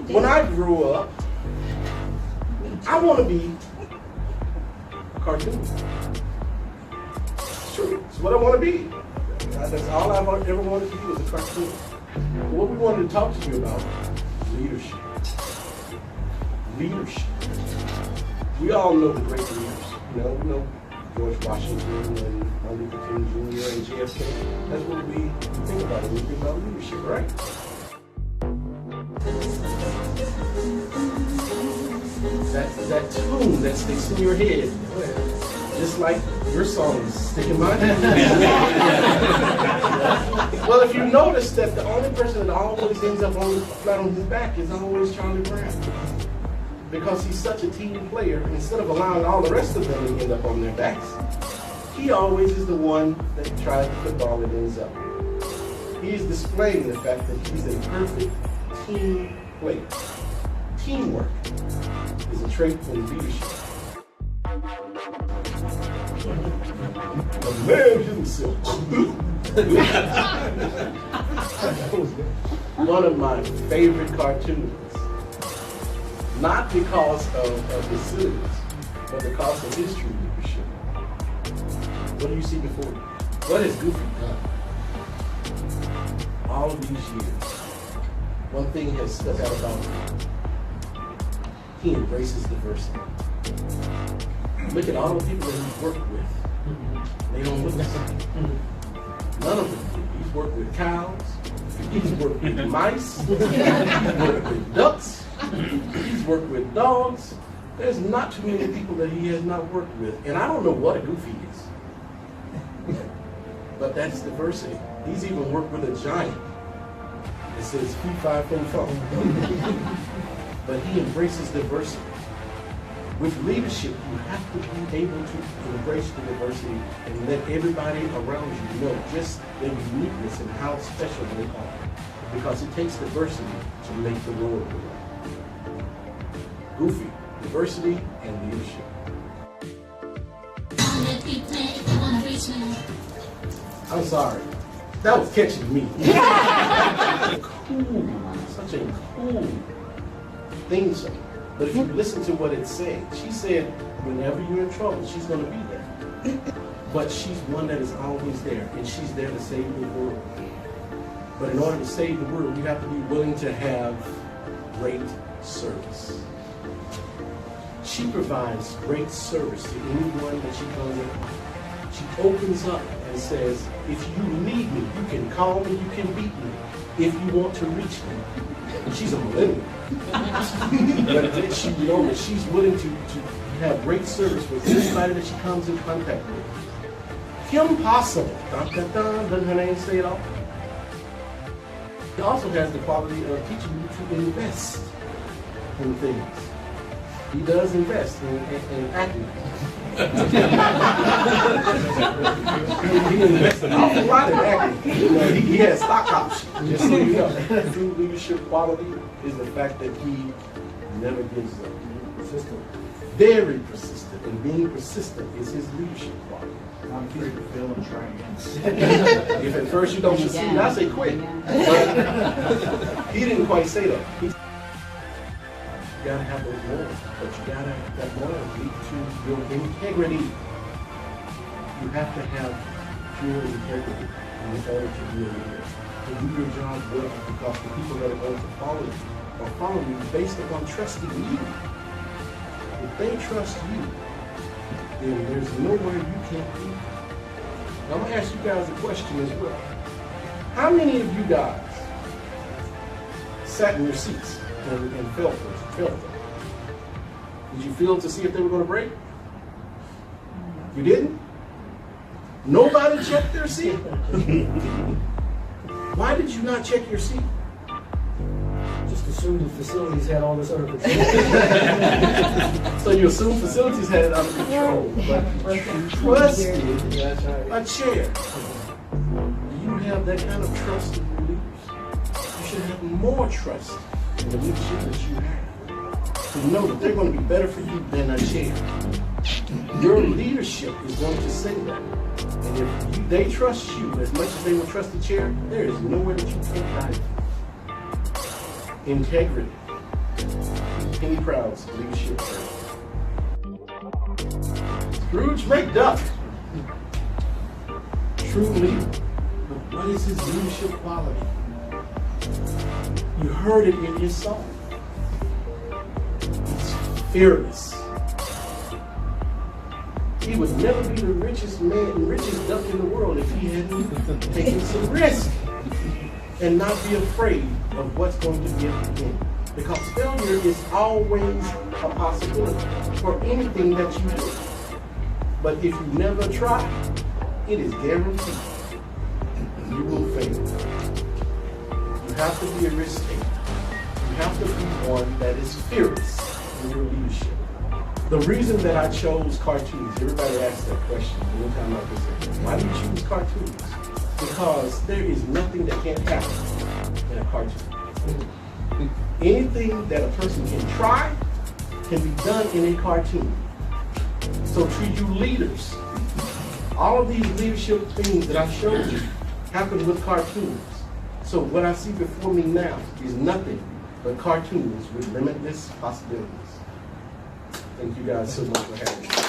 when I grew up, I want to be a cartoonist. It's true. It's what I want to be. That's all I've ever wanted to do is a cartoonist. What we wanted to talk to you about is leadership. Leadership. We all know the great leaders. We know George Washington and Martin Luther King Jr. and JFK. That's what we think about when we think about leadership, right? That tune that sticks in your head, just like your songs stick in my head. Well, if you notice that the only person that always ends up flat on his back is always Charlie Brown. Because he's such a team player, instead of allowing all the rest of them to end up on their backs, he always is the one that tries the football and ends up. He is displaying the fact that he's a perfect team player. Teamwork is a trait in leadership. The man himself. One of my favorite cartoons. Not because of his silliness, but because of his true leadership. What do you see before you? What has Goofy done? All of these years, one thing has stuck out about him. He embraces diversity. Look at all the people that he's worked with. They don't look the same. None of them do. He's worked with cows. He's worked with mice. He's worked with ducks. He's worked with dogs. There's not too many people that he has not worked with. And I don't know what a Goofy is. But that's diversity. He's even worked with a giant. It says, fee, fi, fo, fum. But he embraces diversity. With leadership, you have to be able to embrace the diversity and let everybody around you know just their uniqueness and how special they are. Because it takes diversity to make the world go. Goofy, diversity, and leadership. I'm sorry. That was catching me. Cool. Such a cool theme song. But if you listen to what it said, she said, whenever you're in trouble, she's going to be there. But she's one that is always there, and she's there to save the world. But in order to save the world, you have to be willing to have great service. She provides great service to anyone that she comes in. She opens up and says, if you need me, you can call me, you can beat me, if you want to reach me. She's a millennial. But she's willing to have great service with anybody that she comes in contact with. Kim Possible. Doesn't her name say it all? He also has the quality of teaching you to invest in things. He does invest in acting. He invests an awful lot in acting. He has stock options, just so you know. True leadership quality is the fact that he never gives up. Persistent. Very persistent. And being persistent is his leadership quality. I'm afraid to fail and try again. If at first you don't succeed, I say quit. But he didn't quite say that. You gotta have those morals, but you gotta that morals lead to your integrity. You have to have pure integrity in order to be a leader. To do your job well, because the people that are going to follow you are following you based upon trusting you. If they trust you, then there's nowhere you can't be. Now, I'm gonna ask you guys a question as well. How many of you guys sat in your seats and felt them? Did you feel to see if they were going to break? You didn't? Nobody checked their seat? Why did you not check your seat? Just assumed the facilities had all this under control. So you assume facilities had it under control, but you trusted a chair. Do you have that kind of trust in your leaders? You should have more trust in the leadership that you have. To know that they're going to be better for you than a chair. Your leadership is going to say that. And if they trust you as much as they will trust the chair, there is nowhere that you can't hide. Integrity. Penny Proud's leadership training. Scrooge McDuck. True leader. But what is his leadership quality? You heard it in his song. He's fearless. He would never be the richest man, richest duck in the world if he hadn't taken some risk and not be afraid of what's going to be at the end. Because failure is always a possibility for anything that you do. But if you never try, it is guaranteed you will fail. You have to be a risk taker. You have to be one that is fearless in your leadership. The reason that I chose cartoons, everybody asks that question anytime I present. Why do you choose cartoons? Because there is nothing that can't happen in a cartoon. Anything that a person can try can be done in a cartoon. So to you leaders, all of these leadership things that I showed you happen with cartoons. So what I see before me now is nothing but cartoons with limitless possibilities. Thank you guys so much for having me.